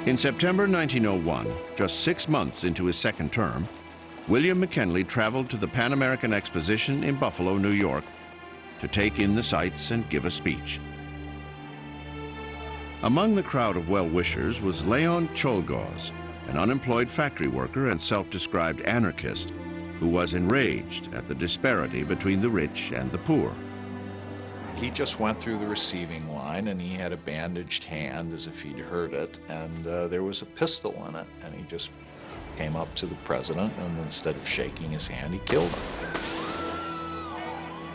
In September 1901, just 6 months into his second term, William McKinley traveled to the Pan American Exposition in Buffalo, New York, to take in the sights and give a speech. Among the crowd of well-wishers was Leon Czolgosz, an unemployed factory worker and self-described anarchist who was enraged at the disparity between the rich and the poor. He just went through the receiving line, and he had a bandaged hand as if he'd hurt it, and there was a pistol in it, and he just came up to the president, and instead of shaking his hand, he killed him.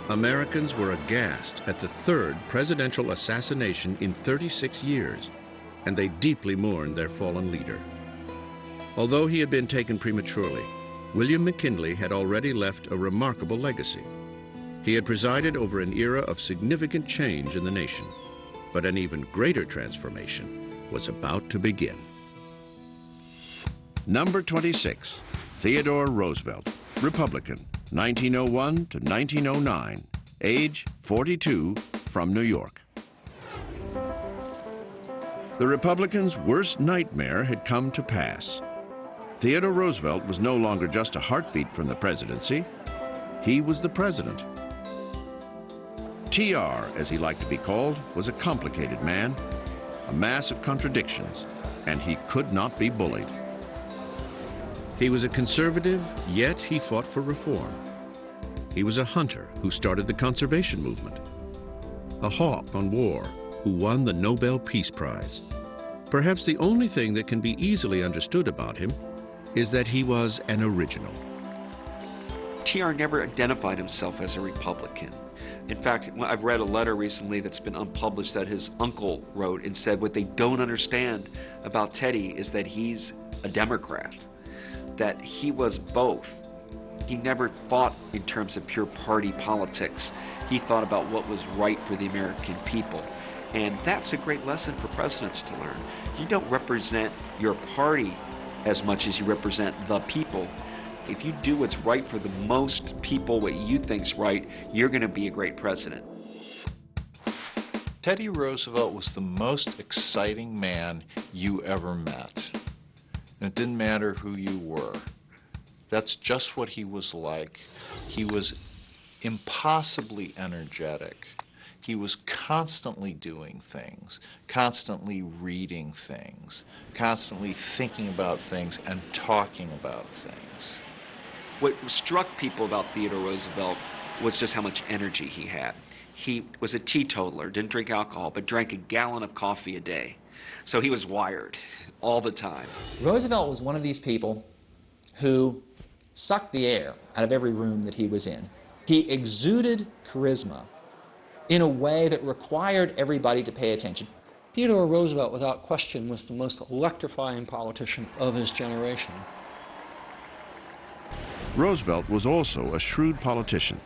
Americans were aghast at the third presidential assassination in 36 years, and they deeply mourned their fallen leader. Although he had been taken prematurely, William McKinley had already left a remarkable legacy. He had presided over an era of significant change in the nation, but an even greater transformation was about to begin. Number 26, Theodore Roosevelt, Republican, 1901 to 1909, age 42, from New York. The Republicans' worst nightmare had come to pass. Theodore Roosevelt was no longer just a heartbeat from the presidency. He was the president. TR, as he liked to be called, was a complicated man, a mass of contradictions, and he could not be bullied. He was a conservative, yet he fought for reform. He was a hunter who started the conservation movement, a hawk on war who won the Nobel Peace Prize. Perhaps the only thing that can be easily understood about him is that he was an original. TR never identified himself as a Republican. In fact, I've read a letter recently that's been unpublished that his uncle wrote and said what they don't understand about Teddy is that he's a Democrat, that he was both. He never thought in terms of pure party politics. He thought about what was right for the American people. And that's a great lesson for presidents to learn. You don't represent your party as much as you represent the people. If you do what's right for the most people, what you think's right, you're going to be a great president. Teddy Roosevelt was the most exciting man you ever met. And it didn't matter who you were. That's just what he was like. He was impossibly energetic. He was constantly doing things, constantly reading things, constantly thinking about things and talking about things. What struck people about Theodore Roosevelt was just how much energy he had. He was a teetotaler, didn't drink alcohol, but drank a gallon of coffee a day. So he was wired all the time. Roosevelt was one of these people who sucked the air out of every room that he was in. He exuded charisma in a way that required everybody to pay attention. Theodore Roosevelt, without question, was the most electrifying politician of his generation. Roosevelt was also a shrewd politician.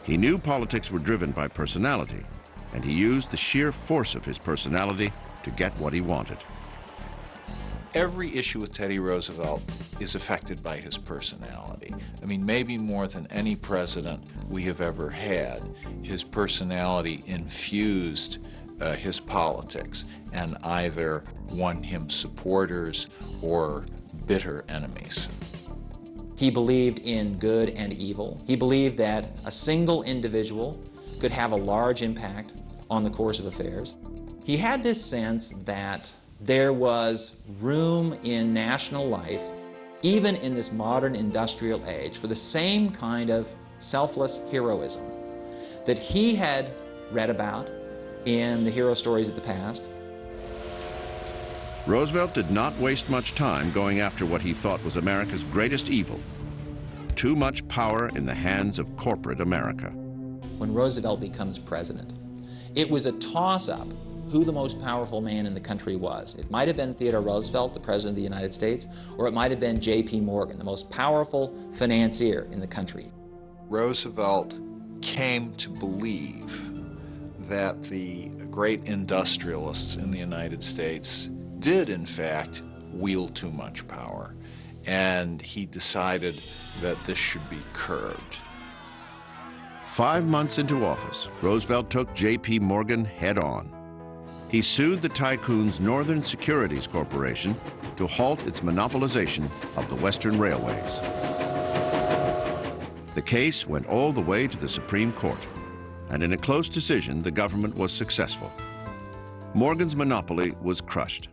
He knew politics were driven by personality, and he used the sheer force of his personality to get what he wanted. Every issue with Teddy Roosevelt is affected by his personality. I mean, maybe more than any president we have ever had, his personality infused his politics and either won him supporters or bitter enemies. He believed in good and evil. He believed that a single individual could have a large impact on the course of affairs. He had this sense that there was room in national life, even in this modern industrial age, for the same kind of selfless heroism that he had read about in the hero stories of the past. Roosevelt did not waste much time going after what he thought was America's greatest evil: too much power in the hands of corporate America. When Roosevelt becomes president, it was a toss-up who the most powerful man in the country was. It might have been Theodore Roosevelt, the President of the United States, or it might have been J.P. Morgan, the most powerful financier in the country. Roosevelt came to believe that the great industrialists in the United States did, in fact, wield too much power, and he decided that this should be curbed. 5 months into office, Roosevelt took J.P. Morgan head-on. He sued the tycoon's Northern Securities Corporation to halt its monopolization of the Western railways. The case went all the way to the Supreme Court, and in a close decision, the government was successful. Morgan's monopoly was crushed.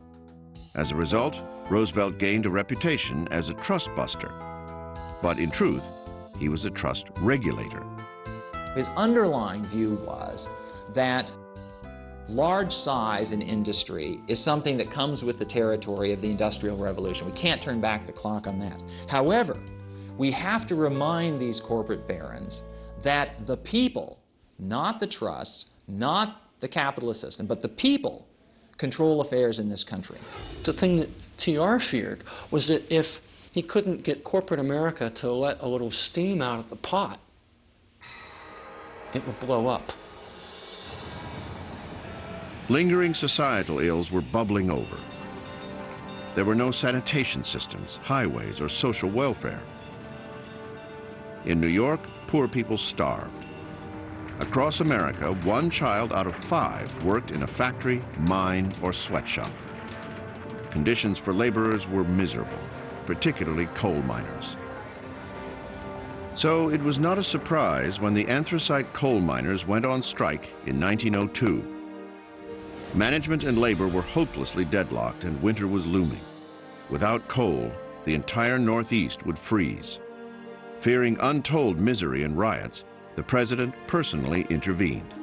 As a result, Roosevelt gained a reputation as a trust buster. But in truth, he was a trust regulator. His underlying view was that large size in industry is something that comes with the territory of the Industrial Revolution. We can't turn back the clock on that. However, we have to remind these corporate barons that the people, not the trusts, not the capitalist system, but the people control affairs in this country. The thing that TR feared was that if he couldn't get corporate America to let a little steam out of the pot, it would blow up. Lingering societal ills were bubbling over. There were no sanitation systems, highways, or social welfare. In New York, poor people starved. Across America, 1 child out of 5 worked in a factory, mine, or sweatshop. Conditions for laborers were miserable, particularly coal miners. So it was not a surprise when the anthracite coal miners went on strike in 1902. Management and labor were hopelessly deadlocked and winter was looming. Without coal, the entire Northeast would freeze. Fearing untold misery and riots, the president personally intervened.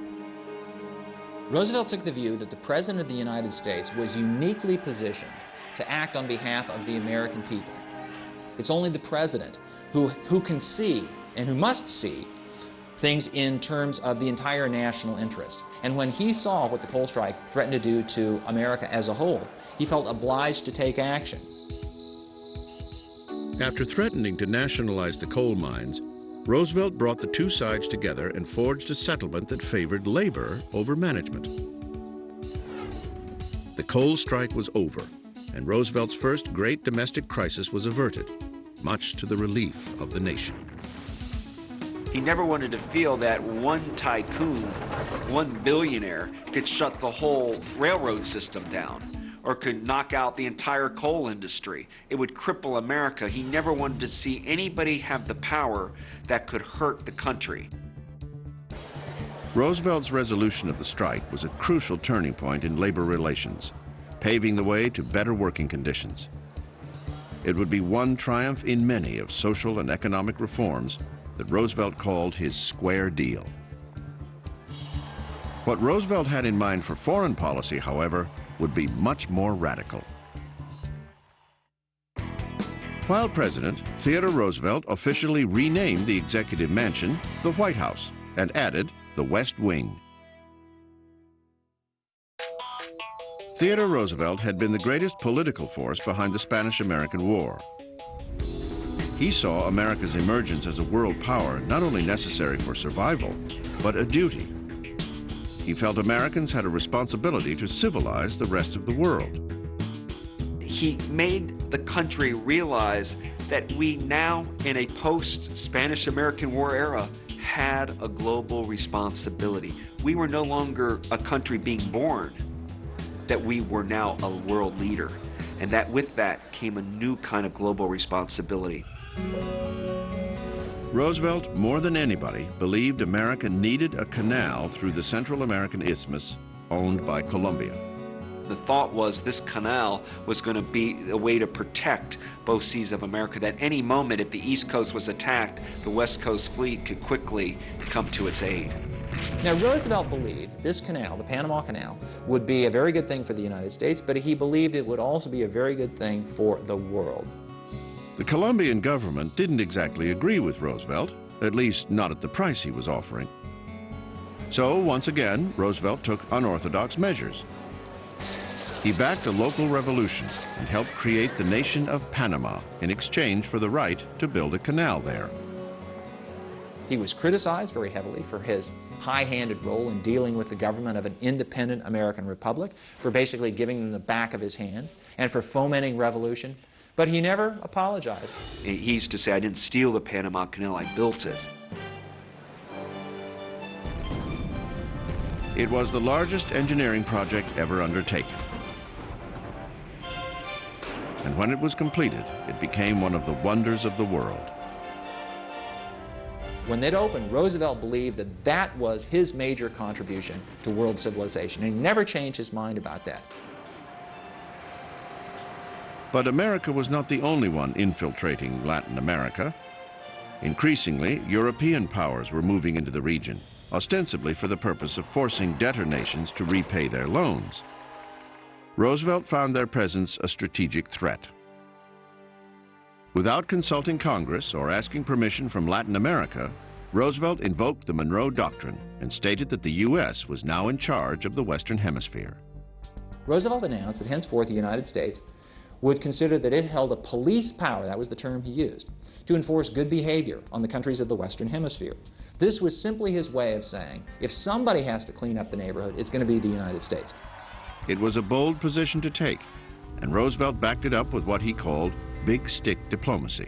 Roosevelt took the view that the President of the United States was uniquely positioned to act on behalf of the American people. It's only the President who can see and who must see things in terms of the entire national interest. And when he saw what the coal strike threatened to do to America as a whole, he felt obliged to take action. After threatening to nationalize the coal mines, Roosevelt brought the two sides together and forged a settlement that favored labor over management. The coal strike was over, and Roosevelt's first great domestic crisis was averted, much to the relief of the nation. He never wanted to feel that one tycoon, one billionaire, could shut the whole railroad system down or could knock out the entire coal industry. It would cripple America. He never wanted to see anybody have the power that could hurt the country. Roosevelt's resolution of the strike was a crucial turning point in labor relations, paving the way to better working conditions. It would be one triumph in many of social and economic reforms that Roosevelt called his square deal. What Roosevelt had in mind for foreign policy, however, would be much more radical. While president, Theodore Roosevelt officially renamed the Executive Mansion the White House and added the West Wing. Theodore Roosevelt had been the greatest political force behind the Spanish-American War. He saw America's emergence as a world power not only necessary for survival, but a duty. He felt Americans had a responsibility to civilize the rest of the world. He made the country realize that we now, in a post-Spanish-American War era, had a global responsibility. We were no longer a country being born, that we were now a world leader. And that with that came a new kind of global responsibility. Roosevelt, more than anybody, believed America needed a canal through the Central American Isthmus owned by Colombia. The thought was this canal was going to be a way to protect both seas of America, that any moment if the East Coast was attacked, the West Coast fleet could quickly come to its aid. Now, Roosevelt believed this canal, the Panama Canal, would be a very good thing for the United States, but he believed it would also be a very good thing for the world. The Colombian government didn't exactly agree with Roosevelt, at least not at the price he was offering. So, once again, Roosevelt took unorthodox measures. He backed a local revolution and helped create the nation of Panama in exchange for the right to build a canal there. He was criticized very heavily for his high-handed role in dealing with the government of an independent American republic, for basically giving them the back of his hand, and for fomenting revolution. But he never apologized. He used to say, I didn't steal the Panama Canal, I built it. It was the largest engineering project ever undertaken. And when it was completed, it became one of the wonders of the world. When it opened, Roosevelt believed that that was his major contribution to world civilization, and he never changed his mind about that. But America was not the only one infiltrating Latin America. Increasingly, European powers were moving into the region, ostensibly for the purpose of forcing debtor nations to repay their loans. Roosevelt found their presence a strategic threat. Without consulting Congress or asking permission from Latin America, Roosevelt invoked the Monroe Doctrine and stated that the U.S. was now in charge of the Western Hemisphere. Roosevelt announced that henceforth the United States would consider that it held a police power, that was the term he used, to enforce good behavior on the countries of the Western Hemisphere. This was simply his way of saying, if somebody has to clean up the neighborhood, it's going to be the United States. It was a bold position to take, and Roosevelt backed it up with what he called big stick diplomacy.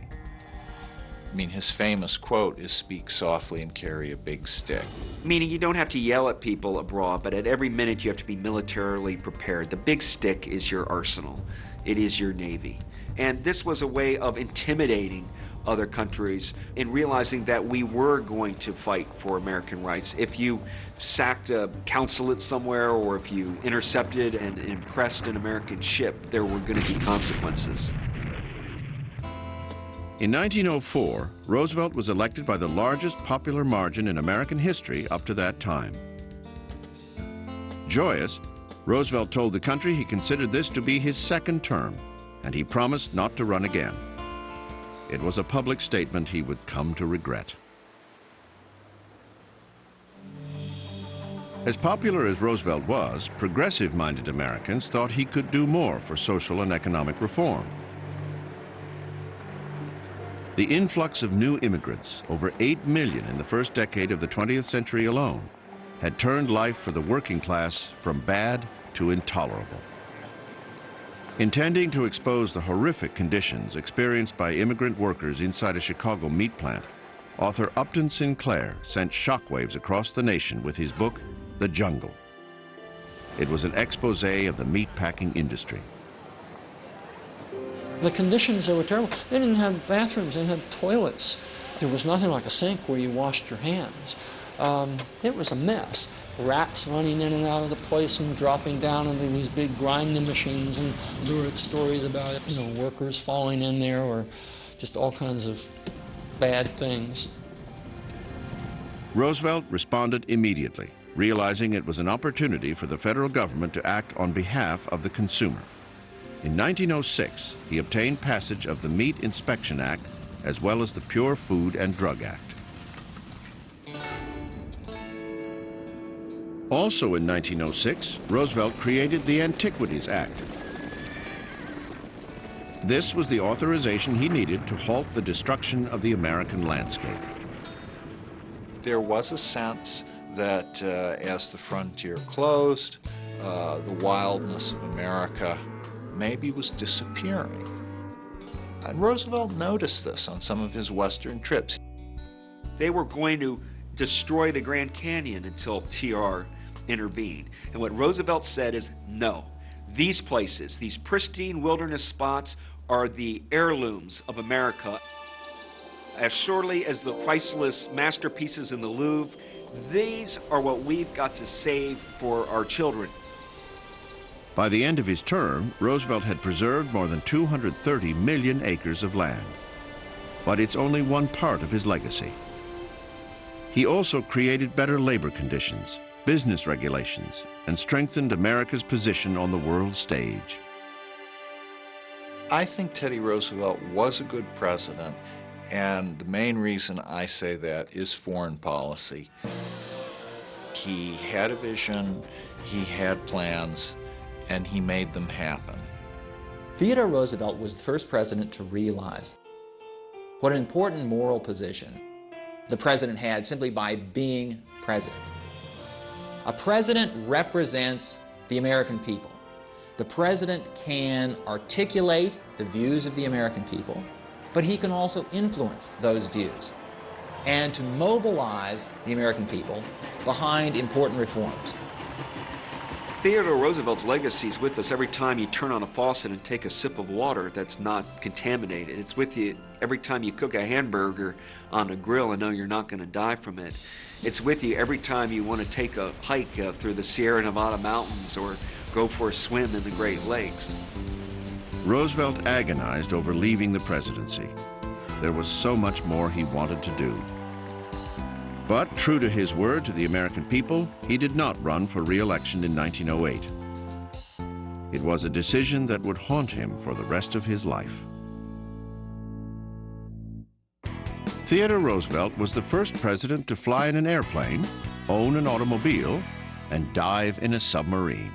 I mean, his famous quote is, "Speak softly and carry a big stick." Meaning you don't have to yell at people abroad, but at every minute you have to be militarily prepared. The big stick is your arsenal. It is your Navy. And this was a way of intimidating other countries in realizing that we were going to fight for American rights. If you sacked a consulate somewhere, or if you intercepted and impressed an American ship, there were going to be consequences. In 1904, Roosevelt was elected by the largest popular margin in American history up to that time. Joyous, Roosevelt told the country he considered this to be his second term, and he promised not to run again. It was a public statement he would come to regret. As popular as Roosevelt was, progressive-minded Americans thought he could do more for social and economic reform. The influx of new immigrants, over 8 million in the first decade of the 20th century alone, had turned life for the working class from bad to intolerable. Intending to expose the horrific conditions experienced by immigrant workers inside a Chicago meat plant, author Upton Sinclair sent shockwaves across the nation with his book, The Jungle. It was an expose of the meatpacking industry. The conditions there were terrible. They didn't have bathrooms, they didn't have toilets. There was nothing like a sink where you washed your hands. It was a mess. Rats running in and out of the place and dropping down into these big grinding machines, and lurid stories about it, workers falling in there, or just all kinds of bad things. Roosevelt responded immediately, realizing it was an opportunity for the federal government to act on behalf of the consumer. In 1906, he obtained passage of the Meat Inspection Act as well as the Pure Food and Drug Act. Also in 1906, Roosevelt created the Antiquities Act. This was the authorization he needed to halt the destruction of the American landscape. There was a sense that as the frontier closed, the wildness of America maybe was disappearing. And Roosevelt noticed this on some of his western trips. They were going to destroy the Grand Canyon until TR intervened. And what Roosevelt said is, no, these places, these pristine wilderness spots, are the heirlooms of America. As surely as the priceless masterpieces in the Louvre, these are what we've got to save for our children. By the end of his term, Roosevelt had preserved more than 230 million acres of land. But it's only one part of his legacy. He also created better labor conditions, business regulations, and strengthened America's position on the world stage. I think Teddy Roosevelt was a good president, and the main reason I say that is foreign policy. He had a vision, he had plans, and he made them happen. Theodore Roosevelt was the first president to realize what an important moral position the president had simply by being president. A president represents the American people. The president can articulate the views of the American people, but he can also influence those views and to mobilize the American people behind important reforms. Theodore Roosevelt's legacy is with us every time you turn on a faucet and take a sip of water that's not contaminated. It's with you every time you cook a hamburger on a grill and know you're not going to die from it. It's with you every time you want to take a hike through the Sierra Nevada mountains or go for a swim in the Great Lakes. Roosevelt agonized over leaving the presidency. There was so much more he wanted to do. But true to his word to the American people, he did not run for re-election in 1908. It was a decision that would haunt him for the rest of his life. Theodore Roosevelt was the first president to fly in an airplane, own an automobile, and dive in a submarine.